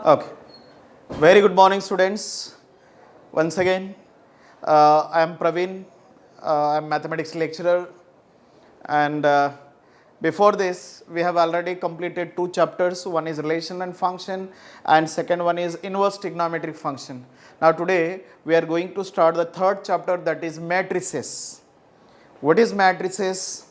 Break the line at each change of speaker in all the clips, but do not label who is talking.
Okay. Very good morning, students. Once again, I am Praveen. I am mathematics lecturer, and before this, we have already completed two chapters. One is relation and function, and second one is inverse trigonometric function. Now today, we are going to start the third chapter, that is matrices. What is matrices?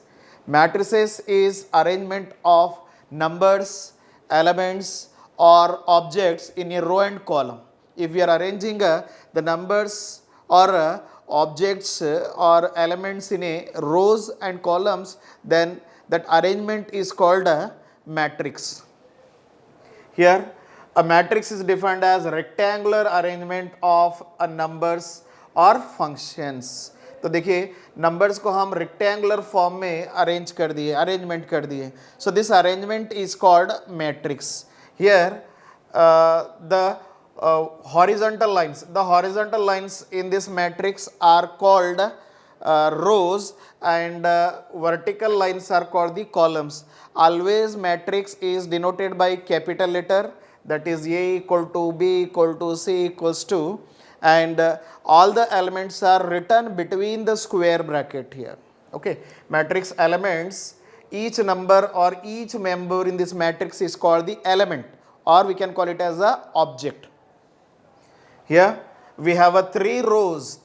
Matrices is arrangement of numbers, elements or objects in a row and column. If we are arranging the numbers or objects or elements in a rows and columns, then that arrangement is called a matrix. Here a matrix is defined as rectangular arrangement of numbers और functions. तो देखिए numbers को हम rectangular form में arrangement कर दिए. So this arrangement is called matrix. Here the horizontal lines in this matrix are called rows and vertical lines are called the columns. Always matrix is denoted by capital letter, that is A equal to B equal to C equals to, and all the elements are written between the square bracket here. Okay, matrix elements, each number or each member in this matrix is called the element, or we can call it as a object. Here we have a three rows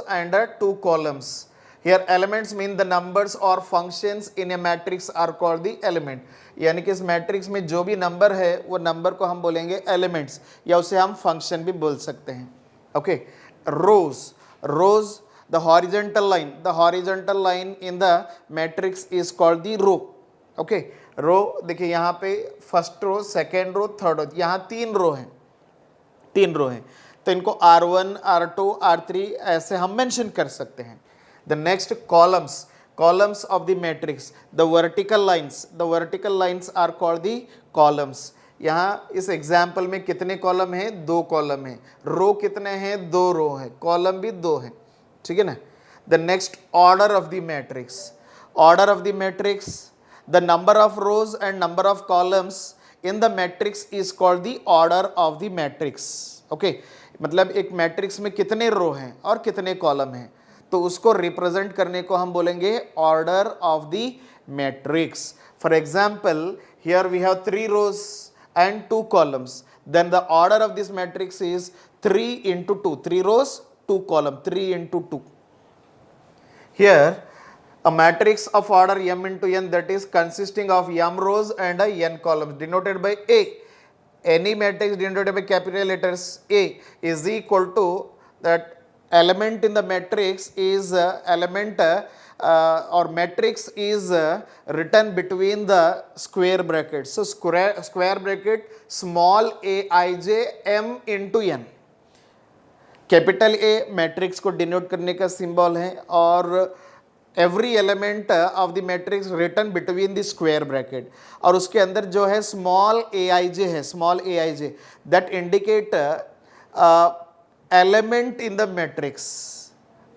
and two columns. Here elements mean the numbers or functions in a matrix are called the element. यानी कि इस matrix में जो भी number है वो number को हम बोलेंगे एलिमेंट्स, या उसे हम फंक्शन भी बोल सकते हैं. Okay, rows, the horizontal line in the matrix is called the row. Okay, row देखिए यहाँ पे first row, second row, third row, यहाँ तीन रो हैं, तो इनको R1, R2, R3 ऐसे हम मेंशन कर सकते हैं. The next columns of the matrix, the vertical lines are called the columns. यहाँ इस एग्जाम्पल में कितने कॉलम हैं? दो कॉलम हैं. रो कितने हैं? दो रो है. कॉलम भी दो है. ठीक है ना. The next order of the matrix, the number of rose and number of columns in the matrix is called the order of the matrix. Okay, मतलब एक मैट्रिक्स में कितने रो हैं और कितने कॉलम हैं, तो उसको रिप्रेजेंट करने को हम बोलेंगे order of the matrix. For example, here we have three rows and two columns, then the order of this matrix is 3 into 2, 3 rows 2 column, 3 into 2. Here a matrix of order m into n, that is consisting of m rows and n columns, denoted by A. Any matrix denoted by capital letters A is equal to that element in the matrix is or matrix is written between the square brackets. So square bracket small aij m into n. Capital A matrix को denote करने का symbol है, और every element of the matrix written between the square bracket, और उसके अंदर जो है small aij that indicate element in the matrix,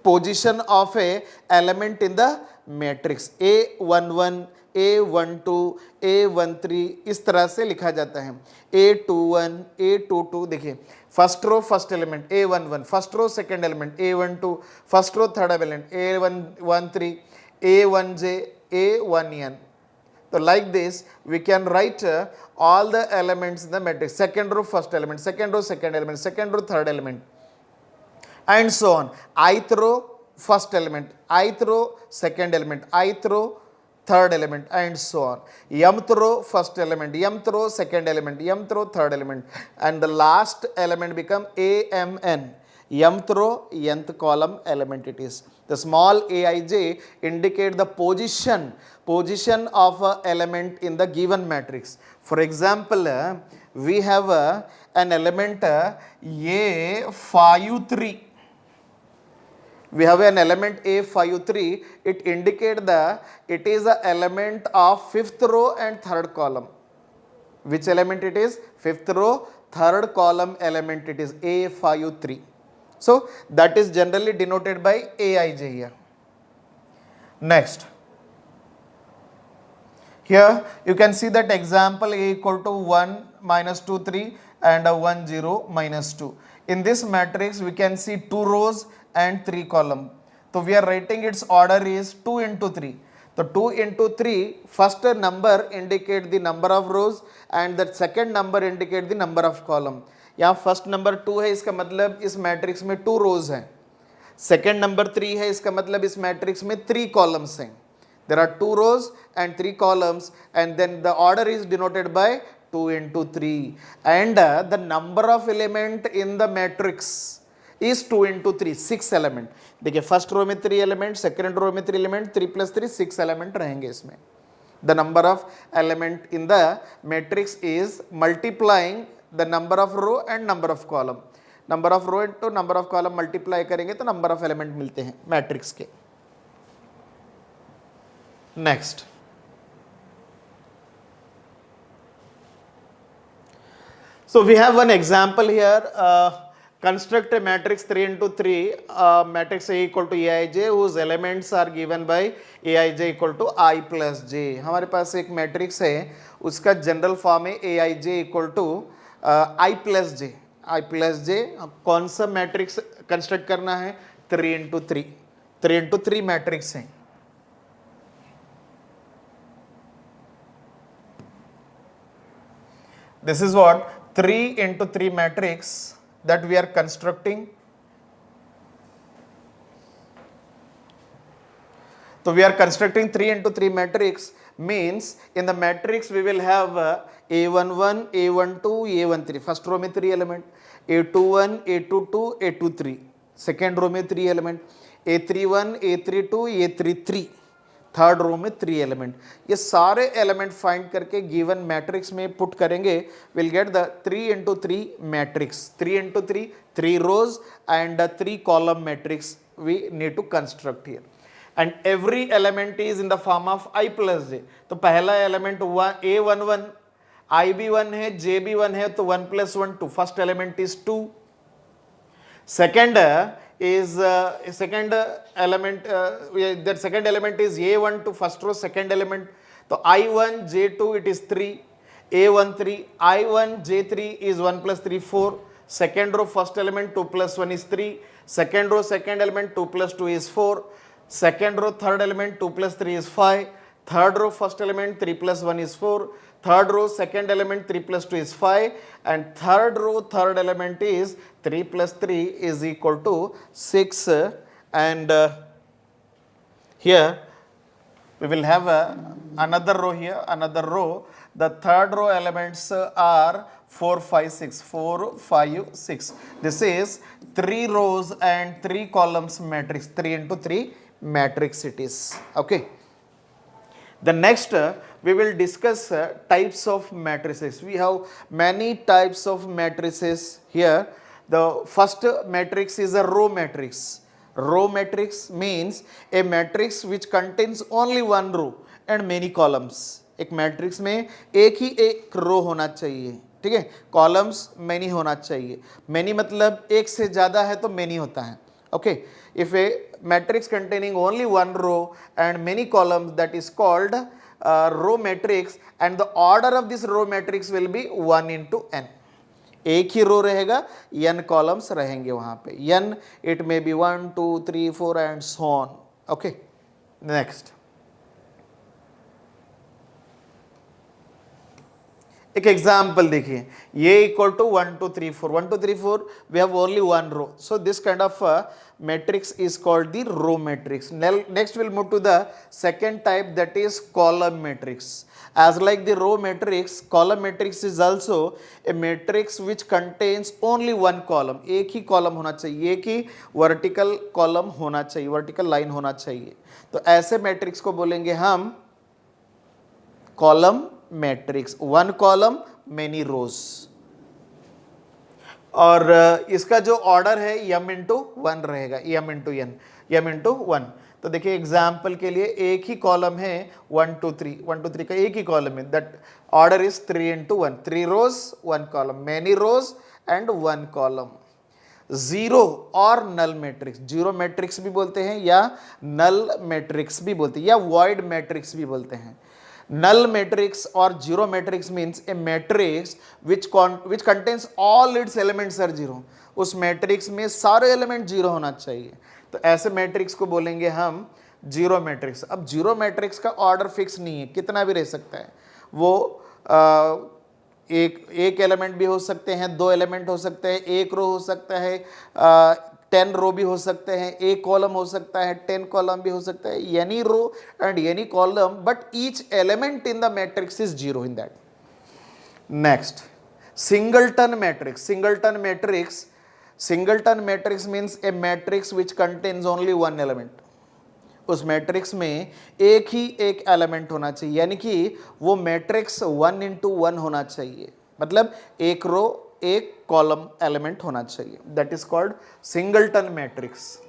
position of a element in the matrix. A11, A12, A13 इस तरह से लिखा जाता है. A21, A22, देखिए first row first element A11, first row second element A12, first row third element A13, A1j, A1n. So like this we can write all the elements in the matrix. Second row first element, second row second element, second row third element, and so on. Ith row first element, ith row second element, ith row third element, and so on. Mth row first element, mth row second element, mth row third element, and the last element become amn. Mth row nth column element it is. The small aij indicate the position of a element in the given matrix. For example, we have an element A53. We have an element A53. It indicates it is an element of fifth row and third column. Which element it is? Fifth row, third column element it is, A53. So that is generally denoted by aij here. Next, here you can see that example A equal to 1 minus 2 3 and a 1 0 minus 2. In this matrix we can see 2 rows and 3 column. So we are writing its order is 2 into 3. So 2 into 3, first number indicate the number of rows and the second number indicate the number of column. यहाँ first number 2 है, इसका मतलब इस matrix में 2 रोज हैं. Second number 3 है, इसका मतलब इस मैट्रिक्स में 3 कॉलम्स हैं. There are 2 rows and 3 columns, and then the order is denoted by 2 into 3, and the number of element in the matrix is 2 into 3, 6 element. देखिए फर्स्ट रो में 3 एलिमेंट, सेकेंड रो में 3 element, 3 + 3 6 element रहेंगे इसमें. The number of element in the matrix is multiplying the number of row and number of column. Number of row into number of column multiply करेंगे तो number of element मिलते हैं matrix के. Next, so we have one example here. Construct a matrix 3 into 3, matrix A equal to Aij whose elements are given by Aij equal to I plus j. हमारे पास एक matrix है, उसका general form है Aij equal to I plus j. I plus j कौन सा matrix construct करना है? 3 into 3. 3 into 3 matrix है. This is what 3 into 3 matrix that we are constructing. So we are constructing 3 into 3 matrix, means in the matrix we will have A11, A12, A13. First row में 3 element, A21, A22, A23. Second row में 3 element, A31, A32, A33. Third row में 3 element. ये सारे element find करके given matrix में put करेंगे, will get the 3 into 3 matrix. 3 into 3, 3 rows and 3 column matrix we need to construct here, and every element is in the form of I plus j. तो पहला element A11 IB1 है, JB1 है, तो 1 + 1 2. First element is 2. second is second element, that second element is A1 to first row second element. So I1 J2 it is 3, A13 I1 J3 is 1 + 3 4. Second row first element 2 + 1 is 3. Second row second element 2 + 2 is 4. Second row third element 2 + 3 is 5. Third row first element 3 + 1 is 4. Third row second element 3 + 2 is 5, and third row third element is 3 + 3 is equal to 6, and here we will have another row here, another row. The third row elements are 4 5 6, 4 5 6. This is 3 rows and 3 columns matrix. 3 into 3 matrix it is. Okay. The next we will discuss types of matrices. We have many types of matrices here. The first matrix is a row matrix. Row matrix means a matrix which contains only one row and many columns. एक matrix में एक ही एक रो होना चाहिए, ठीक है. Columns many होना चाहिए. मैनी मतलब एक से ज़्यादा है तो मैनी होता है. Okay. If a matrix containing only one row and many columns, that is called row matrix, and the order of this row matrix will be 1 into n. एक ही रो रहेगा, n कॉलम्स रहेंगे वहाँ पे. n it may be 1 2 3 4 and so on. Okay. Next. एक example देखिए. ये equal to 1 2 3 4. 1 2 3 4 we have only one row. So this kind of matrix is called the row matrix. Next we'll move to the second type, that is column matrix. As like the row matrix, column matrix is also a matrix which contains only one column. एक ही column होना चाहिए, एक ही vertical column होना चाहिए, vertical line होना चाहिए. तो ऐसे मैट्रिक्स को बोलेंगे हम column matrix. One column many rows. और इसका जो ऑर्डर है m इंटू 1 रहेगा, m into n, m into 1. तो देखिए एग्जाम्पल के लिए एक ही कॉलम है 1 2 3, 1 2 3 का एक ही कॉलम है. That order is 3 into 1. 3 rows 1 column, many rows and 1 column. Zero or null matrix, zero matrix भी बोलते हैं या नल मैट्रिक्स भी बोलते हैं या वॉइड मैट्रिक्स भी बोलते हैं. null matrix or zero matrix means a matrix which contains all its elements are zero. उस मैट्रिक्स में सारे एलिमेंट जीरो होना चाहिए, तो ऐसे मैट्रिक्स को बोलेंगे हम जीरो मैट्रिक्स. अब जीरो मैट्रिक्स का ऑर्डर फिक्स नहीं है, कितना भी रह सकता है. वो एक एलिमेंट भी हो सकते हैं, दो एलिमेंट हो सकते हैं, एक रो हो सकता है, 10 रो भी हो सकते हैं, एक कॉलम हो सकता है, 10 कॉलम भी हो सकता है, any row and any column, but each element in the matrix is zero in that. Next, singleton matrix. Singleton matrix means a matrix which contains only one element. उस मैट्रिक्स में एक ही एक एलिमेंट होना चाहिए, यानी कि वो मैट्रिक्स 1 into 1 होना चाहिए, मतलब एक रो एक कॉलम एलिमेंट होना चाहिए. That is called singleton matrix.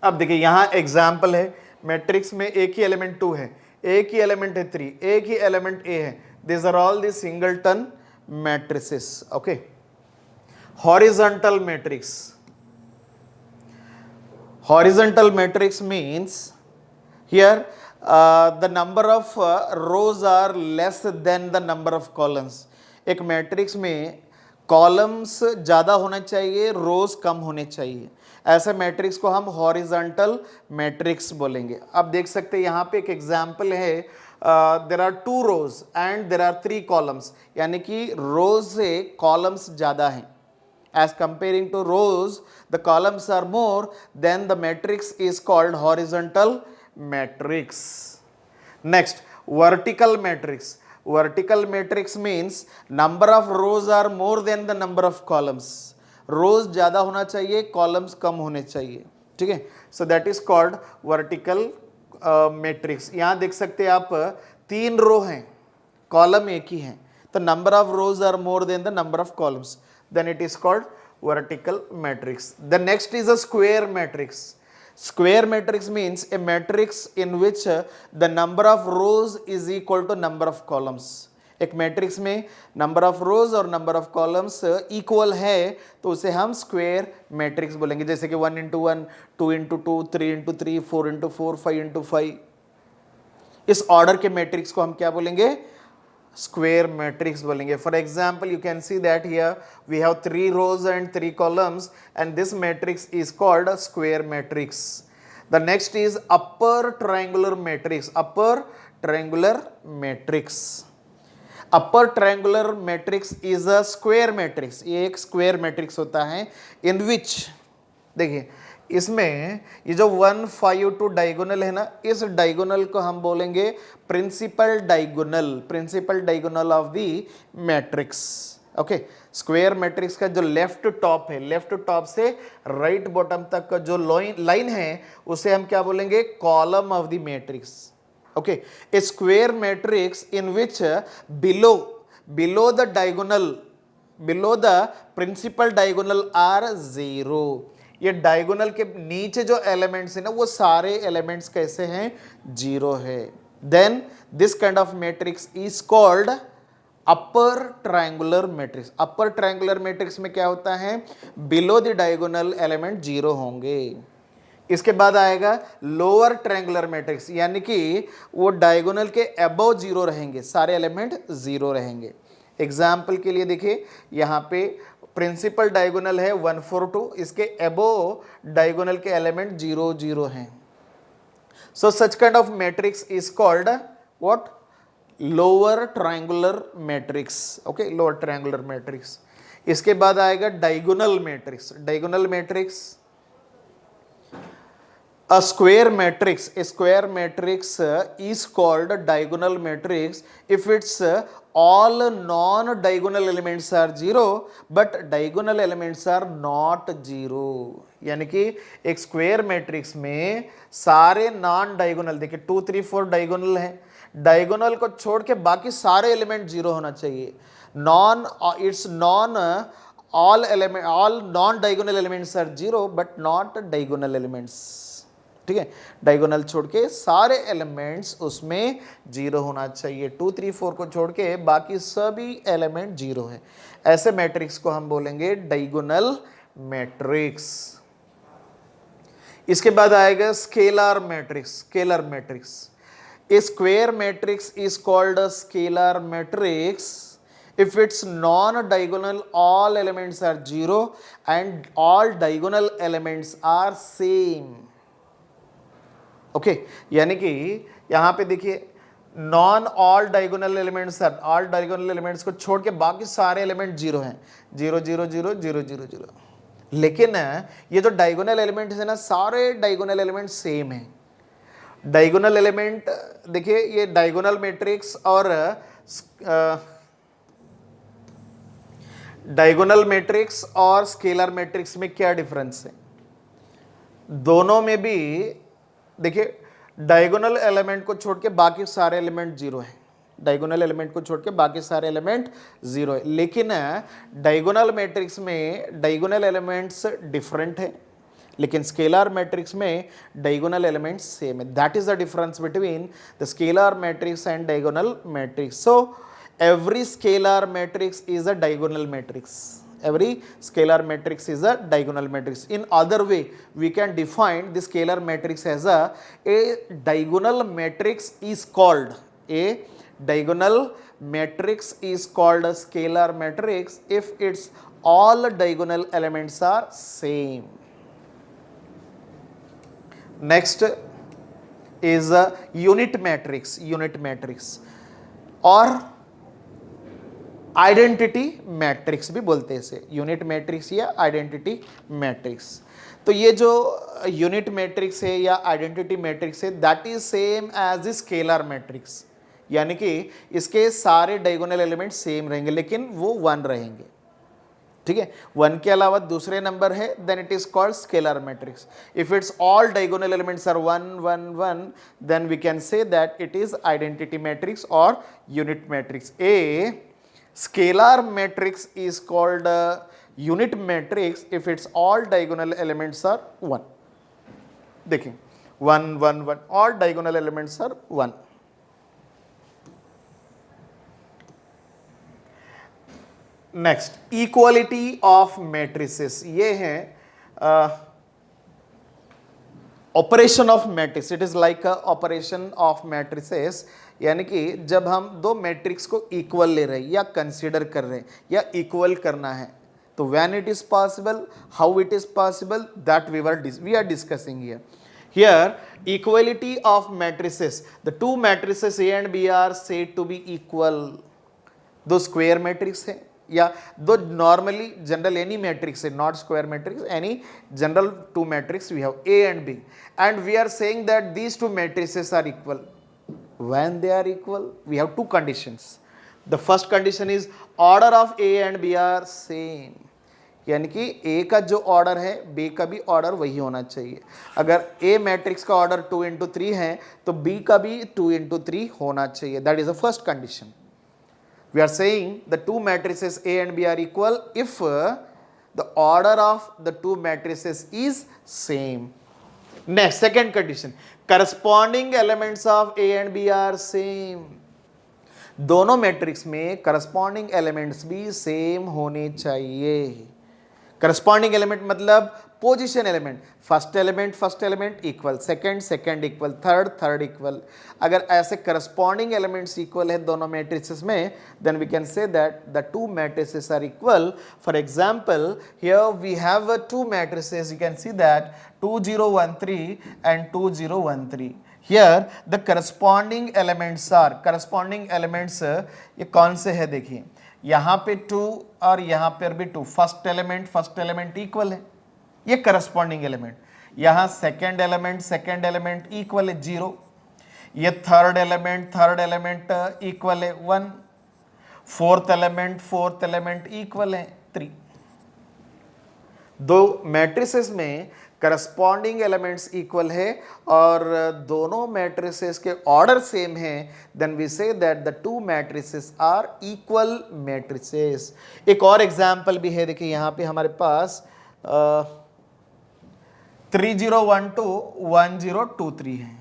अब देखिए यहां एग्जाम्पल है, मैट्रिक्स में एक ही एलिमेंट 2 है, एक ही एलिमेंट है 3, एक ही एलिमेंट ए है. This are all the singleton matrices. Okay. Horizontal matrix. Horizontal matrix means here the number of rows are less than the number of columns. एक मैट्रिक्स में कॉलम्स ज़्यादा होने चाहिए, रोज कम होने चाहिए. ऐसे मैट्रिक्स को हम हॉरिजॉन्टल मैट्रिक्स बोलेंगे. अब देख सकते हैं यहाँ पे एक एग्जाम्पल है, there are 2 rows and there are 3 columns, यानी कि रोज से कॉलम्स ज़्यादा हैं. As comparing to rows, the columns are more, then the matrix is called horizontal matrix. Next, vertical matrix. Vertical matrix means number of rows are more than the number of columns. Rows ज़्यादा होना चाहिए, columns कम होने चाहिए. ठीक है, so that is called vertical matrix. यहाँ देख सकते हैं आप 3 रो हैं, कॉलम एक ही है, तो number of rows are more than the number of columns. Then it is called vertical matrix. The next is a square matrix. Square matrix means a matrix in which the number of rows is equal to number of columns. एक matrix में number of रोज और number of columns equal है, तो उसे हम square matrix बोलेंगे. जैसे कि 1 into 1, 2 into 2, 3 into 3, 4 into 4, 5 into 5. इस ऑर्डर के मैट्रिक्स को हम क्या बोलेंगे? Square matrix बोलेंगे. For example, you can see that here we have 3 rows and 3 columns, and this matrix is called a square matrix. The next is upper triangular matrix. Upper triangular matrix. Upper triangular matrix is a square matrix. ये एक square matrix होता है, in which देखिए इसमें ये जो 1, 5, 2 diagonal है ना, इस डायगोनल को हम बोलेंगे principal diagonal of the matrix. Okay. Square matrix का जो लेफ्ट टॉप है, लेफ्ट टॉप से राइट बॉटम तक का जो लाइन है, उसे हम क्या बोलेंगे? Column of the matrix. Okay. A square matrix in which below the principal diagonal are 0. ये डायगोनल के नीचे जो एलिमेंट्स है ना, वो सारे एलिमेंट्स कैसे हैं? 0 है. Then this kind of matrix is called upper triangular matrix. Upper triangular matrix में क्या होता है? बिलो द डायगोनल एलिमेंट 0 होंगे. इसके बाद आएगा लोअर ट्रायंगुलर मैट्रिक्स, यानी कि वो डायगोनल के अबव 0 रहेंगे, सारे एलिमेंट 0 रहेंगे. एग्जाम्पल के लिए देखिए, यहाँ पे प्रिंसिपल डायगोनल है 1, 4, 2, इसके अबोव डायगोनल के एलिमेंट 0, 0 हैं. So such kind of matrix is called what? Lower triangular matrix. Okay, lower triangular matrix. इसके बाद आएगा diagonal matrix. Diagonal matrix, a square matrix is called a diagonal matrix if its all non-diagonal elements are 0 but diagonal elements are not 0. यानी कि एक square matrix में सारे non diagonal, देखिए 2, 3, 4 diagonal है, डायगोनल को छोड़ के बाकी सारे एलिमेंट 0 होना चाहिए. all non-diagonal elements are 0 but not diagonal elements. ठीक है, डायगोनल छोड़ के सारे एलिमेंट्स उसमें 0 होना चाहिए. 2, 3, 4 को छोड़ के बाकी सभी एलिमेंट 0 है. ऐसे मैट्रिक्स को हम बोलेंगे डायगोनल मैट्रिक्स. इसके बाद आएगा scalar matrix. Scalar matrix, A square matrix is called a scalar matrix if its non-diagonal all elements are 0 and all diagonal elements are same। Okay, यानी कि यहां पे देखिए non all diagonal elements are, all diagonal elements को छोड़ के बाकी सारे एलिमेंट 0 हैं, 0 0 0 0 0 0। लेकिन ये जो डायगोनल एलिमेंट्स है ना, सारे डायगोनल एलिमेंट सेम हैं। डायगोनल एलिमेंट देखिए, ये डायगोनल मैट्रिक्स और डायगोनल मैट्रिक्स और स्केलर मैट्रिक्स में क्या डिफरेंस है? दोनों में भी देखिए डायगोनल एलिमेंट को छोड़ के बाकी सारे एलिमेंट 0 हैं। डायगोनल एलिमेंट को छोड़ के बाकी सारे एलिमेंट 0 है। लेकिन डायगोनल मैट्रिक्स में डायगोनल एलिमेंट्स डिफरेंट है, लेकिन स्केलर मैट्रिक्स में डायगोनल एलिमेंट्स सेम है। That is the difference between the scalar matrix and diagonal matrix. So every scalar matrix is a diagonal matrix. Every scalar matrix is a diagonal matrix. In other way, we can define the scalar matrix as a diagonal matrix is called a diagonal matrix is called a scalar matrix if its all diagonal elements are same. Next is a unit matrix. Unit matrix or identity matrix भी बोलते हैं इसे, unit matrix या identity matrix. तो ये जो unit matrix है या आइडेंटिटी मैट्रिक्स है, that is same as the scalar matrix, यानी कि इसके सारे डायगोनल एलिमेंट सेम रहेंगे लेकिन वो 1 रहेंगे। ठीक है, 1 के अलावा दूसरे नंबर है, then it is called scalar matrix. If it's all diagonal elements are 1 1 1, then we can say that it is identity matrix और unit matrix. A scalar matrix is called a unit matrix if its all diagonal elements are 1। देखिए 1 1 1, all diagonal elements are 1। Next, equality of matrices. ये है operation of matrix. It is like operation of matrices, यानी कि जब हम दो matrix को equal ले रहे हैं या कंसीडर कर रहे हैं या इक्वल करना है, तो when it is possible, how it is possible, that we are discussing here. Here equality of matrices, the two matrices A and B are said to be equal. दो स्क्वायर मैट्रिक्स है या दो normally general any matrix है, not square matrix, any general two matrix we have A and B, and we are saying that these two matrices are equal. When they are equal, we have two conditions. The first condition is order of A and B are same, यानी कि A का जो order है B का भी order वही होना चाहिए। अगर A मैट्रिक्स का ऑर्डर 2 into 3 है तो B का भी 2 into 3 होना चाहिए। That is the first condition. We are saying the two matrices A and B are equal if the order of the two matrices is same. Next, second condition, corresponding elements of A and B are same. दोनों matrix में corresponding elements भी same होने चाहिए। Corresponding element मतलब position element, first element equal, second equal, third equal. अगर ऐसे corresponding elements equal है दोनों मैट्रिसेस में, then we can say that the two matrices are equal. For example, here we have two matrices, you can see that 2 0 1 3 and 2 0 1 3। Here the corresponding elements are, corresponding elements ये कौन से है देखिए, यहाँ पे 2 और यहाँ पर भी 2, फर्स्ट एलिमेंट इक्वल है, ये करस्पॉन्डिंग एलिमेंट। यहाँ सेकेंड एलिमेंट इक्वल है 0, ये थर्ड एलिमेंट इक्वल है 1, फोर्थ एलिमेंट इक्वल है 3। दो मैट्रिसेस में करस्पॉन्डिंग एलिमेंट्स इक्वल है और दोनों मैट्रिसेस के ऑर्डर सेम है, then we say that the two matrices are equal matrices. एक और एग्जांपल भी है, देखिए यहाँ पे हमारे पास 3 0 1 2 1 0 2 3 है,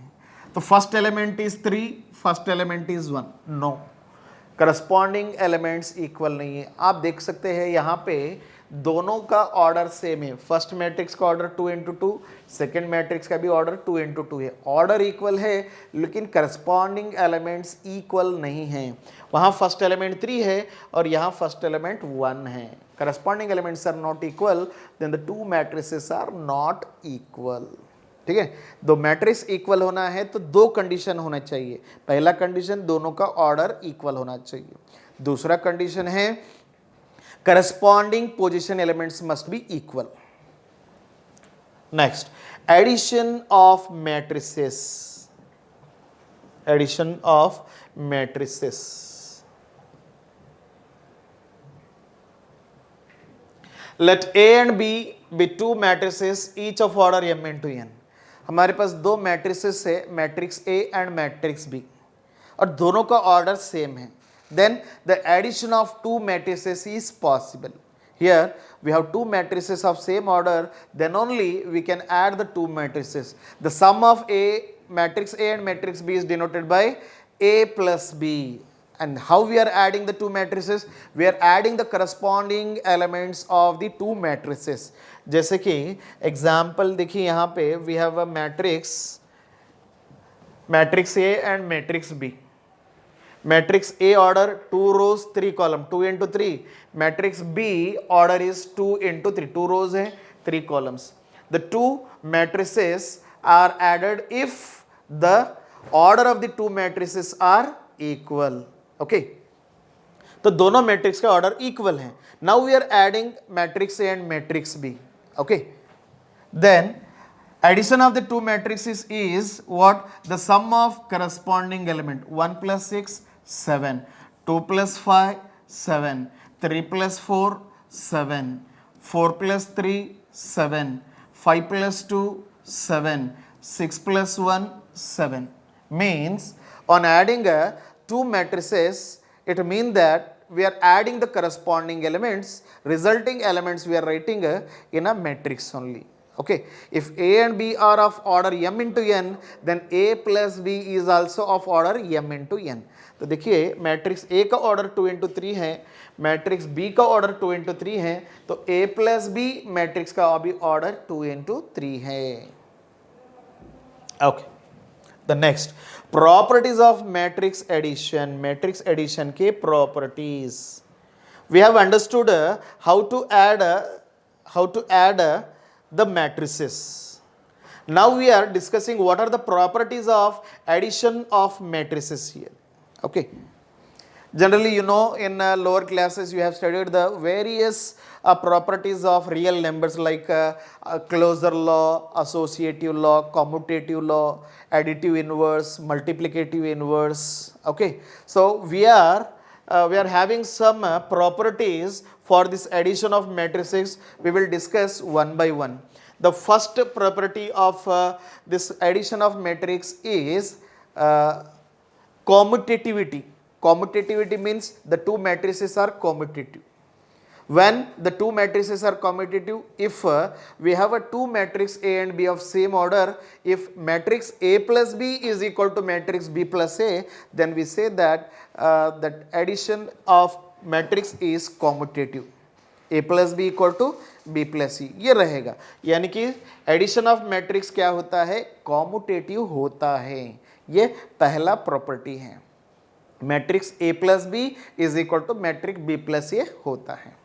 तो first element is 3, first element is 1, no, corresponding elements equal नहीं है। आप देख सकते हैं यहाँ पे दोनों का ऑर्डर सेम है। फर्स्ट मैट्रिक्स का ऑर्डर 2 इंटू 2, सेकेंड मैट्रिक्स का भी ऑर्डर 2 इंटू 2 है। ऑर्डर इक्वल है लेकिन करस्पॉन्डिंग एलिमेंट्स इक्वल नहीं है। वहाँ फर्स्ट एलिमेंट 3 है और यहाँ फर्स्ट एलिमेंट 1 है। Corresponding elements are not equal, then the two matrices are not equal. ठीक है, दो मैट्रिक्स इक्वल होना है तो दो कंडीशन होना चाहिए। पहला कंडीशन दोनों का ऑर्डर इक्वल होना चाहिए। दूसरा कंडीशन है corresponding position elements must be equal. Next, addition of matrices. Addition of matrices. Let A and B be two matrices each of order m into n. हमारे पास दो मैट्रिसेस है, matrix A and matrix B, और दोनों का order same है। Then the addition of two matrices is possible. Here we have two matrices of same order, then only we can add the two matrices. The sum of matrix A and matrix B is denoted by A plus B. And how we are adding the two matrices? We are adding the corresponding elements of the two matrices. जैसे कि example देखिए यहाँ पे we have a matrix A and matrix B. Matrix A order 2 rows 3 column, 2 into 3. Matrix B order is 2 into 3, 2 rows है 3 columns. The two matrices are added if the order of the two matrices are equal. Okay, तो दोनों matrix का order equal है। Now we are adding matrix A and matrix B. Okay, then addition of the two matrices is what? The sum of corresponding element. 1 plus 6 7, 2 plus 5 7, 3 plus 4 7, 4 plus 3 7, 5 plus 2 7, 6 plus 1 7. Means on adding two matrices, it means that we are adding the corresponding elements. Resulting elements we are writing in a matrix only. Okay, if A and B are of order m into n, then A plus B is also of order m into n. तो देखिए matrix A का order 2 into 3 है, matrix B का order 2 into 3 है, तो A plus B matrix का अभी order 2 into 3 है। Okay, the next properties of matrix addition. Matrix addition के properties we have understood how to add the matrices. Now we are discussing what are the properties of addition of matrices here. Okay, generally you know in lower classes you have studied the various properties of real numbers like closure law, associative law, commutative law, additive inverse, multiplicative inverse. Okay, so we are having some properties for this addition of matrices. We will discuss one by one. The first property of this addition of matrix is commutativity. Commutativity means the two matrices are commutative. When the two matrices are commutative, if we have a two matrix A and B of same order, if matrix A plus B is equal to matrix B plus A, then we say that that addition of matrix is commutative. A plus B equal to B plus C ये रहेगा, यानी कि addition of matrix क्या होता है? Commutative होता है। ये पहला प्रॉपर्टी है। Matrix A plus B is equal to matrix B plus A होता है।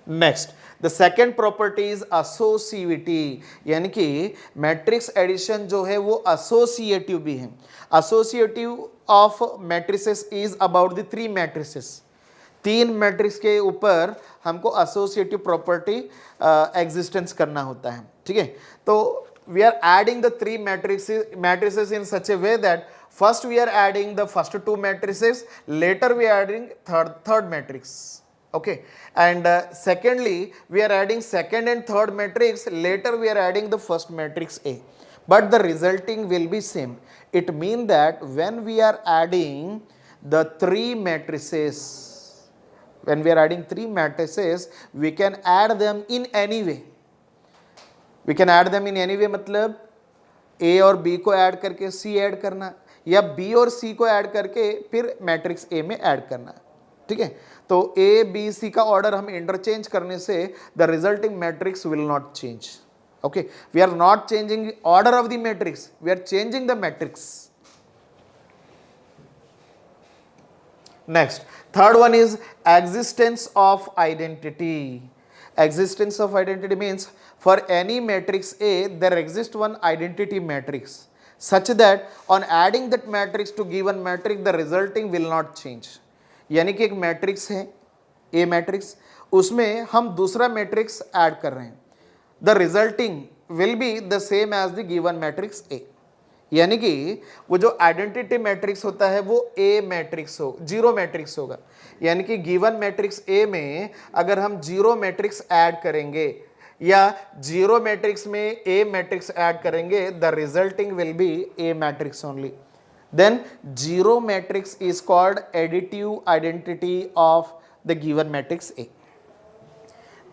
Next, the second property is associativity, यानी कि मैट्रिक्स एडिशन जो है वो एसोसिएटिव भी है। Associative of matrices is about the three matrices. तीन मैट्रिक्स के ऊपर हमको एसोसिएटिव प्रॉपर्टी एग्जिस्टेंस करना होता है। ठीक है, तो we are adding the three matrices in such a way that first we are adding the first two matrices, later we are adding third matrix. Okay, and secondly we are adding second and third matrix, later we are adding the first matrix A, but the resulting will be same. It means that when we are adding the three matrices, we can add them in any way. We can add them in any way मतलब A और B को add करके C add करना, या B और C को add करके फिर मैट्रिक्स A में ऐड करना। ठीक है। तो ए बी सी का ऑर्डर हम इंटरचेंज करने से the resulting matrix will not change. Okay, we are not changing order of the matrix, we are changing the matrix. Next, third one is existence of identity. Existence of identity means for any matrix A, there exists one identity matrix such that on adding that matrix to given matrix, the resulting will not change. यानी कि एक matrix है A matrix, उसमें हम दूसरा matrix add कर रहे हैं, the resulting will be the same as the given matrix A। यानी कि वो जो आइडेंटिटी मैट्रिक्स होता है वो ए मैट्रिक्स हो, जीरो मैट्रिक्स होगा। यानी कि गिवन मैट्रिक्स ए में अगर हम जीरो मैट्रिक्स ऐड करेंगे या जीरो मैट्रिक्स में ए मैट्रिक्स ऐड करेंगे, the resulting will be A matrix only. Then zero matrix is called additive identity of the given matrix A.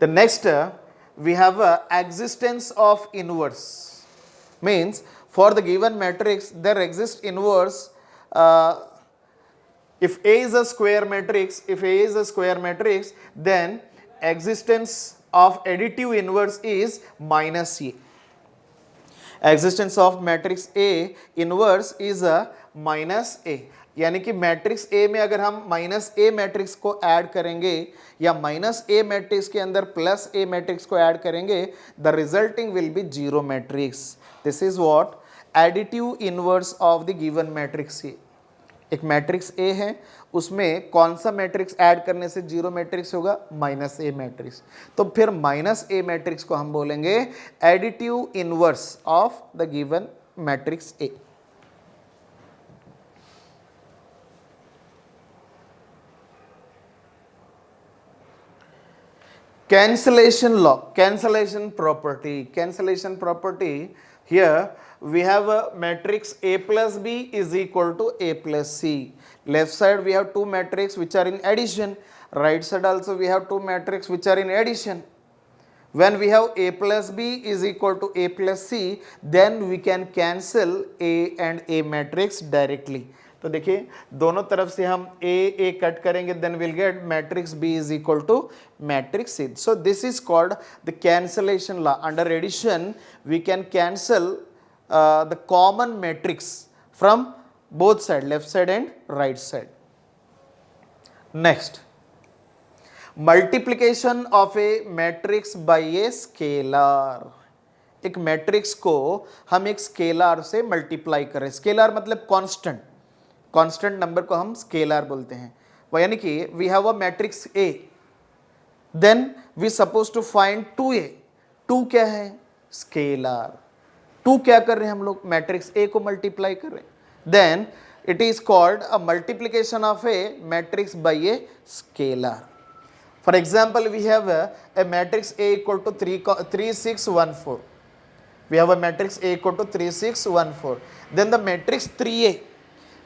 The next we have existence of inverse, means for the given matrix there exists inverse. If A is a square matrix, then existence of additive inverse is minus A. Existence of matrix A inverse is a minus A। यानी कि matrix A में अगर हम minus ए matrix को add करेंगे या minus ए matrix के अंदर प्लस ए मैट्रिक्स को ऐड करेंगे, the resulting will B zero matrix. This is what additive inverse of the given matrix ए। एक मैट्रिक्स ए है, उसमें कौन सा मैट्रिक्स ऐड करने से जीरो मैट्रिक्स होगा, माइनस ए मैट्रिक्स। तो फिर माइनस ए मैट्रिक्स को हम बोलेंगे additive inverse of the given matrix A. Cancellation law, cancellation property, here we have a matrix A plus B is equal to A plus C. Left side we have two matrices which are in addition, right side also we have two matrices which are in addition. When we have A plus B is equal to A plus C, then we can cancel A and A matrix directly. तो देखिए दोनों तरफ से हम A cut करेंगे, then will get matrix B is equal to matrix C. So this is called the cancellation law. Under addition we can cancel the common matrix from both side, left side and right side. Next, multiplication of a matrix by a scalar. एक matrix को हम एक scalar से multiply करें। Scalar मतलब constant, constant number को हम scalar बोलते हैं। वो यानी कि we have a matrix A, then we suppose to find 2a। 2 क्या है, स्केलर। 2 क्या कर रहे हैं हम लोग, मैट्रिक्स ए को मल्टीप्लाई कर रहे हैं। Then it is called a multiplication of a matrix by a scalar. For example we have a matrix A equal to 3 6 1 4. We have a matrix A equal to 3 6 1 4. Then the matrix 3A.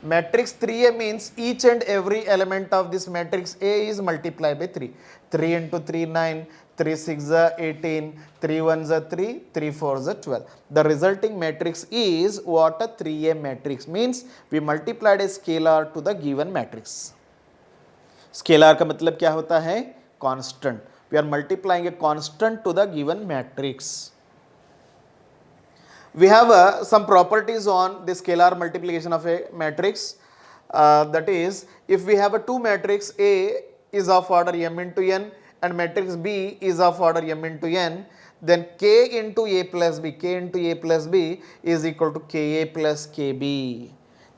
Matrix 3A means each and every element of this matrix A is multiplied by 3. 3 into 3 9, 3 6 18, 3 1 3, 3 4 12. The resulting matrix is what a 3A matrix means. We multiplied a scalar to the given matrix. Scalar का मतलब क्या होता है, constant. We are multiplying a constant to the given matrix. We have some properties on the scalar multiplication of a matrix. That is, if we have a two matrix, A is of order m into n and matrix B is of order m into n, then K into A plus B is equal to Ka plus Kb.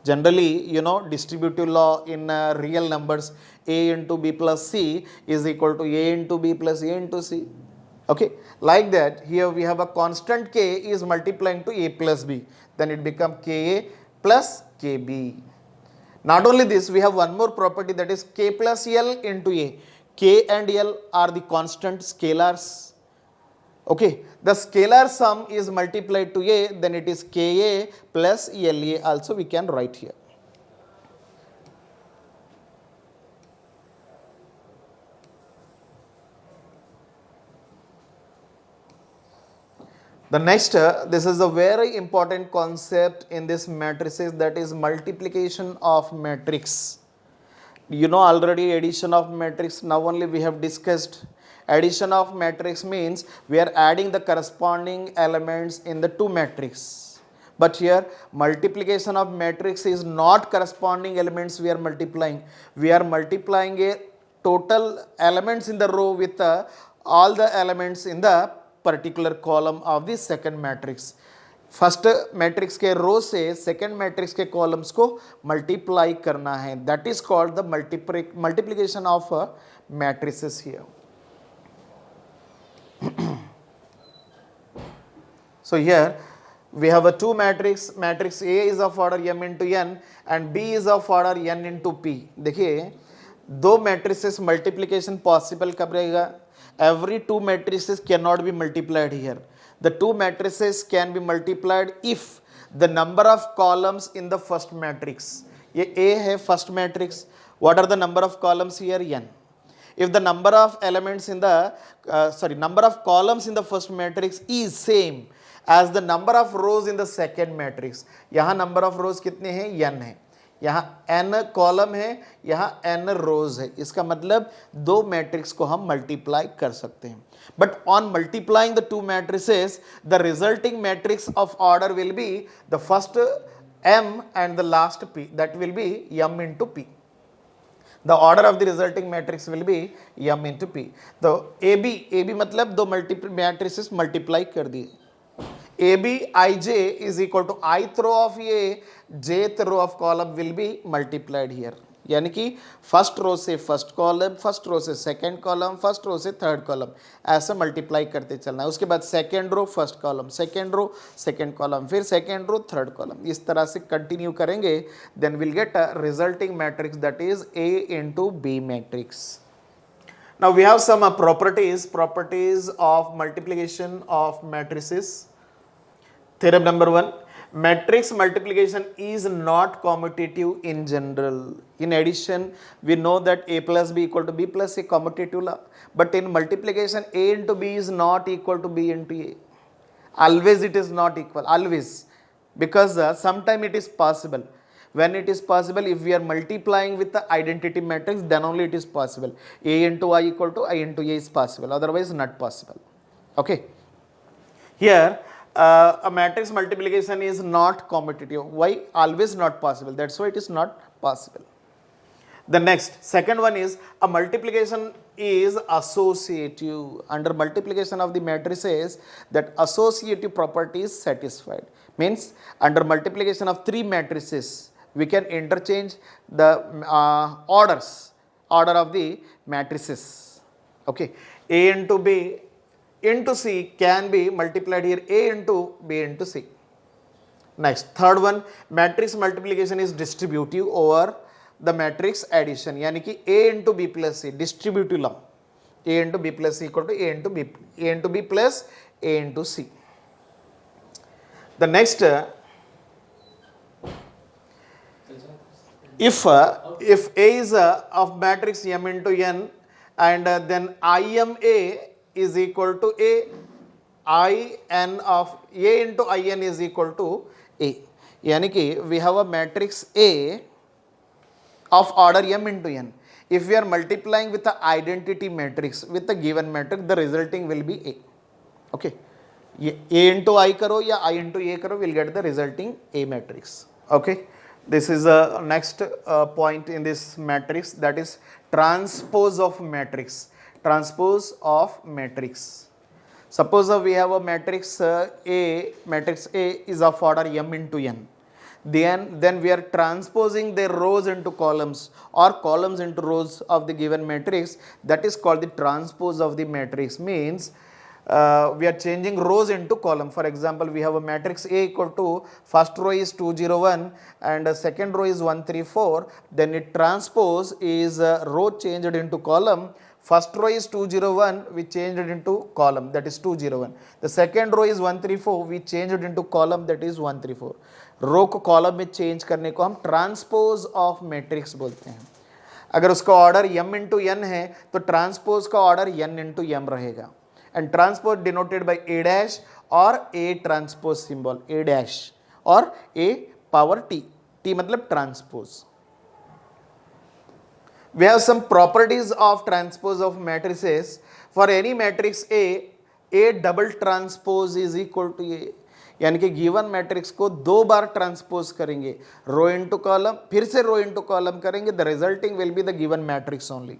Generally, you know, distributive law in real numbers, A into B plus C is equal to A into B plus A into C. Okay, like that here we have a constant K is multiplying to A plus B, then it becomes Ka plus Kb. Not only this, we have one more property, that is K plus L into A. K and L are the constant scalars. Okay, the scalar sum is multiplied to A, then it is Ka plus La also we can write here. The next, this is a very important concept in this matrices, that is multiplication of matrix. You know already addition of matrix. Now only we have discussed. Addition of matrix means we are adding the corresponding elements in the two matrix. But here multiplication of matrix is not corresponding elements we are multiplying. We are multiplying a total elements in the row with all the elements in the particular column of the second matrix. First matrix के रो से second matrix के columns को multiply करना है. That is called the multiplication of matrices here. So here we have a two matrix. Matrix A is of order m into n and B is of order n into p. देखिए दो matrices multiplication possible कब रहेगा? Every two matrices cannot be multiplied here. The two matrices can be multiplied if the number of columns in the first matrix. ये A है first matrix. What are the number of columns here? N. If the number of elements in the number of columns in the first matrix is same as the number of rows in the second matrix. यहाँ number of rows कितने हैं? N है. यहाँ n column है, यहाँ n रोज है. इसका मतलब दो मैट्रिक्स को हम मल्टीप्लाई कर सकते हैं. But on multiplying the two matrices the resulting matrix of order will be the first m and the last p. that will be m into p. The order of the resulting matrix will be m into p. तो ab मतलब दो matrices multiply कर दिए. AB ij is equal to ith row of A, jth row of column will be multiplied here. यानी कि first row से first column, first row से second column, first row से थर्ड कॉलम, ऐसा multiply करते चलना है. उसके बाद second row first column, second row second column, फिर सेकंड रो थर्ड कॉलम. इस तरह से कंटिन्यू करेंगे. Then will get a resulting matrix that is A into B matrix. Now we have some properties of multiplication of matrices. Theorem number 1, matrix multiplication is not commutative in general. In addition, we know that A plus B equal to B plus A commutative law. But in multiplication, A into B is not equal to B into A. Always it is not equal, always. Because sometime it is possible. When it is possible, if we are multiplying with the identity matrix, then only it is possible. A into I equal to I into A is possible, otherwise not possible. Okay. Here, a matrix multiplication is not commutative. Why? Always not possible. That's why it is not possible. The next, second one is a multiplication is associative. Under multiplication of the matrices, that associative property is satisfied. Means under multiplication of three matrices, we can interchange the order of the matrices. Okay. A into B into C can be multiplied here, A into B into C. Next, third one, matrix multiplication is distributive over the matrix addition. यानी कि A into B plus C, distributive law. A into B plus C equal to A into B plus A into C. The next, if A is of matrix M into N and then IMA is equal to IN of A into IN is equal to A. यानी कि we have a matrix A of order M into N. If we are multiplying with the identity matrix with the given matrix, the resulting will be A. Okay. A into I karo या I into A karo, will get the resulting A matrix. Okay. This is the next point in this matrix, that is transpose of matrix. Transpose of matrix. Suppose we have a matrix matrix A is of order M into N. Then we are transposing their rows into columns or columns into rows of the given matrix. That is called the transpose of the matrix. Means we are changing rows into column. For example, we have a matrix A equal to first row is 2 0 1 and second row is 1 3 4. Then it transpose is row changed into column. First row is 2 0 1, we changed it into column, that is 2 0 1. The second row is 1 3 4, we changed it into column, that is 1 3 4. रो को column में change करने को हम transpose of matrix बोलते हैं. अगर उसका order m into n है तो ट्रांसपोज का ऑर्डर n इंटू m रहेगा. And transpose denoted by a dash और a transpose symbol a dash और a पावर t. t मतलब transpose. we have some properties of transpose of matrices. For any matrix A double transpose is equal to A, यानी कि given matrix को दो बार transpose करेंगे, rho into column, फिर से rho into column करेंगे, the resulting will be the given matrix only.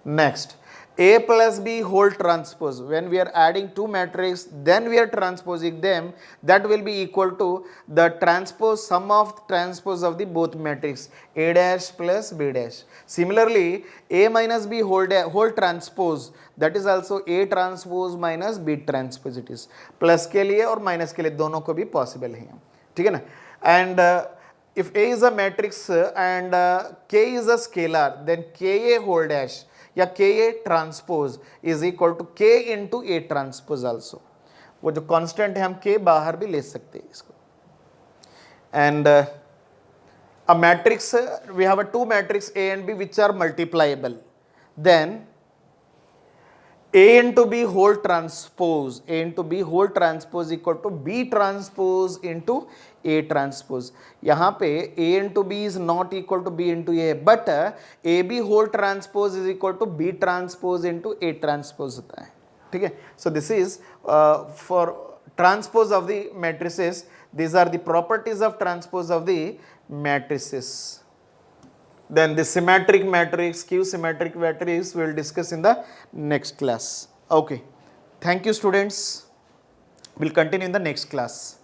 Next, A plus B whole transpose. When we are adding two matrices, then we are transposing them. That will be equal to the transpose sum of transpose of the both matrix A dash plus B dash. Similarly, A minus B whole transpose, that is also A transpose minus B transpose. It is plus के लिए और minus के लिए दोनों को भी possible है, ठीक है ना. And if A is a matrix and K is a scalar, then KA whole dash या KA transpose is equal to K into A transpose also. वो जो कांस्टेंट है हम K बाहर भी ले सकते हैं इसको. And a matrix, we have a two matrix A and B which are multiplyable, then A into B whole transpose, A into B whole transpose equal to B transpose into A transpose. यहाँ पे A into B is not equal to B into A, but AB whole transpose is equal to B transpose into A transpose होता है, ठीक है. So this is for transpose of the matrices. These are the properties of transpose of the matrices. Then the symmetric matrix, Q symmetric matrix we will discuss in the next class. Okay. Thank you students. We'll continue in the next class.